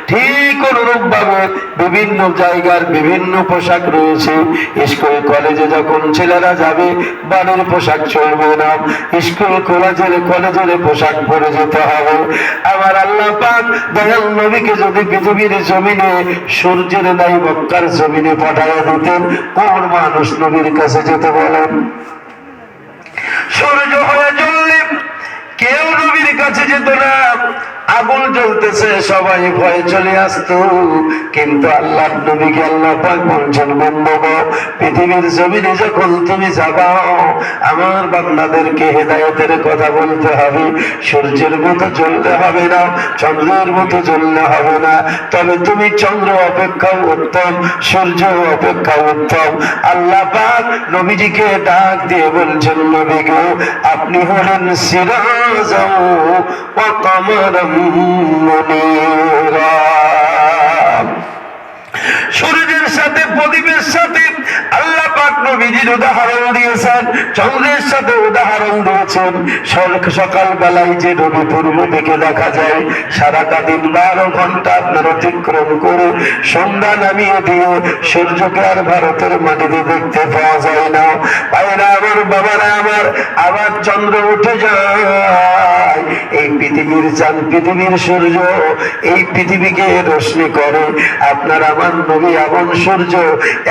ঠিক অনুরূপ ভাবে বিভিন্ন জায়গার বিভিন্ন পোশাক রয়েছে। স্কুল কলেজে যখন ছেলেরা যাবে বাড়ির পোশাক চলবে না, স্কুল কলেজের পোশাক পরে যেতে হবে। আমার আল্লাহ পাক দয়াল নবীকে যদি পৃথিবীর জমিনে সূর্যের নাই মক্কার জমিনে পাঠাইয়া দিতেন, কোন মানুষ নবীর কাছে যেতে বলেন? সূর্য হয়ে জ্বললে কেউ নবীর কাছে যেত না। আগুন জ্বলতেছে সবাই ভয়ে চলে আসতো, কিন্তু আল্লাহ নবীকে আল্লাহ পাক বলছেন, বন্ধু পৃথিবীর জমিনে যখন তুমি যাবা আমার বান্দাদেরকে হেদায়েতের কথা বলতে হবে। সূর্যের মতো জ্বলতে হবে না, চন্দ্রের মতো জ্বললে হবে না, তবে তুমি চন্দ্র অপেক্ষা উত্তম, সূর্য অপেক্ষা উত্তম। আল্লাহ পাক নবীজিকে ডাক দিয়ে বলছেন, নবী গো আপনি হলেন সিরাজাও ওয়া কামারাম মুনীরা। সূর্যের সাথে প্রদীপের সাথে আল্লাহ পাক নবীজির উদাহরণ দিয়েছেন, চন্দ্রের সাথে উদাহরণ দিয়েছেন। সকাল বেলায় যে নবী পূর্ব দিকে দেখা যায়, সারাটা দিন 12 ঘন্টা আপনার অতিক্রম করে সন্ধ্যা নামিয়ে দিয়ে সূর্যকে আর ভারতের মাটিতে দেখতে পাওয়া যায় না। ভাইরা আমার, বাবারা আমার, আবার চন্দ্র উঠে যায়। এই পৃথিবীর চাঁদ, পৃথিবীর সূর্য এই পৃথিবীকে রোশনি করে। আপনার আমার নবী এমন সূর্য,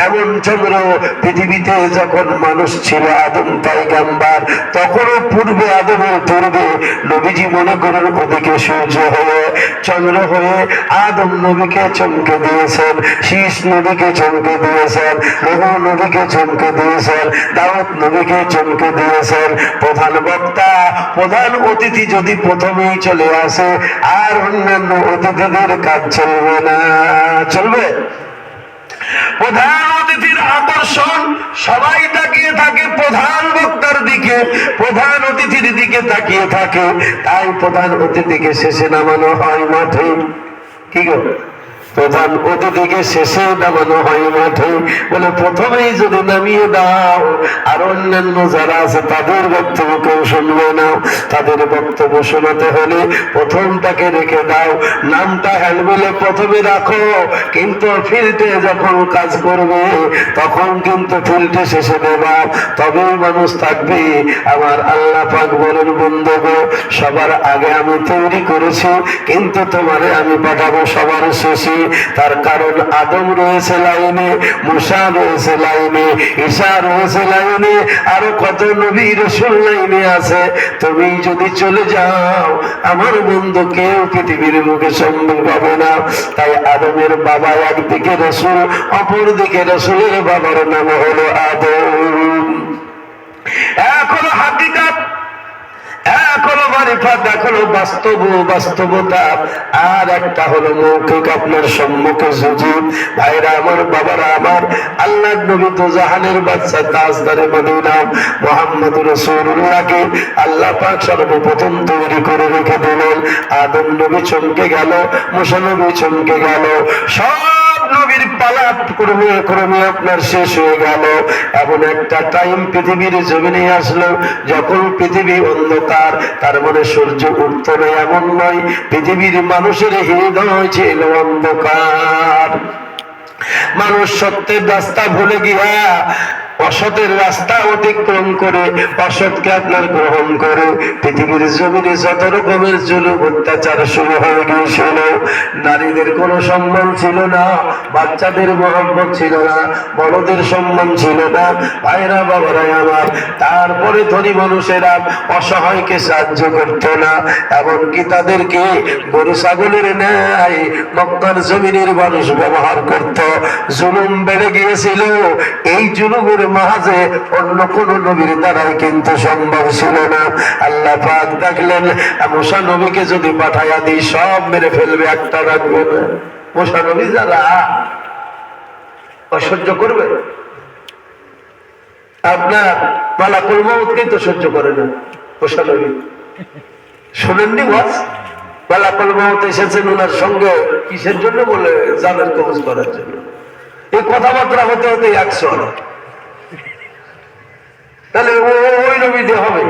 এমন চন্দ্র। পৃথিবীতে যখন মানুষ ছিল আদম পয়গম্বর, তখনও পূর্বে আদমের পূর্বে নবীজি মনে করেন ওদিকে সূর্য হয়ে চন্দ্র হয়ে আদম নবীকে চমকে দিয়েছেন, শীষ নবীকে চমকে দিয়েছেন, নূহ নবীকে চমকে দিয়েছেন, দাউদ নবীকে চমকে দিয়েছেন। প্রধান বক্তা, প্রধান অতিথি যদি প্রথমেই চলে আসে আর অন্যান্য অতিথিদের কাজ চলবে না। চলবে? প্রধান অতিথির আকর্ষণ সবাই তাকিয়ে থাকে প্রধান বক্তার দিকে, প্রধান অতিথির দিকে তাকিয়ে থাকে। তাই প্রধান অতিথিকে শেষে নামানো হয় মাঠে। কি গো? প্রধান অতিথিকে শেষে নামানো হয় মাঠে। বলে প্রথমেই যদি নামিয়ে দাও আর অন্যান্য যারা আছে তাদের বক্তব্য কেউ শুনবে না, তাদের বক্তব্য শোনাতে হলে প্রথম তাকে রেখে দাও। নামটা হ্যান্ডবিলে প্রথমে রাখো, কিন্তু ফিল্ডে যখন কাজ করবে তখন কিন্তু ফিল্ডে শেষে দেবা, তবেই মানুষ থাকবে। আমার আল্লাহ পাক বলেন, বন্ধু গো সবার আগে আমি তৈরি করেছি, কিন্তু তোমারে আমি পাঠাবো সবার শেষে। তার কারণ আদম রয়েছে লাইনে, মুসা রয়েছে লাইনে, ঈসা রয়েছে লাইনে, আরো কত নবী রাসূল লাইনে আছে। তুমি যদি চলে যাও আমার বন্ধু কেউ পৃথিবীর মুখে সম্ভব হবে না। তাই আদমের বাবা একদিকে রাসূল, অপর দিকে রাসূলের বাবার নাম হলো আদম। এখনো হাকিকাত, এখনো মারিফাত, এখনো বাস্তবতা, আর একটা হলো মৌখিক আপনার সম্মুখে সুযোগ। ভাইরা আমার, বাবারা আমার, আল্লাহর নবী তো জাহানের বাদশা, তাজদারে মদিনা মুহাম্মদুর রাসূলুল্লাহকে আল্লাহ পাক সর্বপ্রথম তৈরি করে রেখে দিলেন। আদম নবী চমকে গেল, মুসা নবী চমকে গেল, সব নবীর পালা ক্রমে আপনার শেষ হয়ে গেল। এমন একটা টাইম পৃথিবীর জমিনে আসলো যখন পৃথিবী অন্ধকার। তার মানে সূর্য উঠতো না এমন নয়, পৃথিবীর মানুষের হৃদয় ছিল অন্ধকার। মানুষ সত্যের রাস্তা ভুলে গিয়া অসতের রাস্তা অতিক্রম করে অসৎকে আপনার গ্রহণ করে পৃথিবীর জমিনে যত রকমের জুলুম অত্যাচার শুরু হয়ে গিয়েছিল। নারীদের কোনো সম্মান ছিল না, বাচ্চাদের মহব্বত ছিল না, বড়দের সম্মান ছিল না। ভাইরা বাবারা আমার, তারপরে ধনী মানুষেরা অসহায়কে সাহায্য করত না, এমনকি তাদেরকে গরু ছাগলের ন্যায় মক্কার জমিনের মানুষ ব্যবহার করত। জুলুম বেড়ে গিয়েছিল। এই জুলুমের মাঝে অন্য কোন নবীর দ্বারাই কিন্তু সম্ভব ছিল না। আল্লাহ পাক দেখলেন মুসা নবীকে যদি পাঠাইয়া দিই সব মেরে ফেলবে, একটা রাখবে না। মুসা নবী যারা অসহ্য করবে, আপনার মালাকুল মউতকে তো সহ্য করে না মুসা নবী। শুনেননি ওয়াজ? মালাকুল মউত এসেছেন ওনার সঙ্গে কিসের জন্য? বলে জানের কবজ করার জন্য। এই কথাবার্তা হতে হতে 100। তাহলে ওই নবী দিয়ে হবে?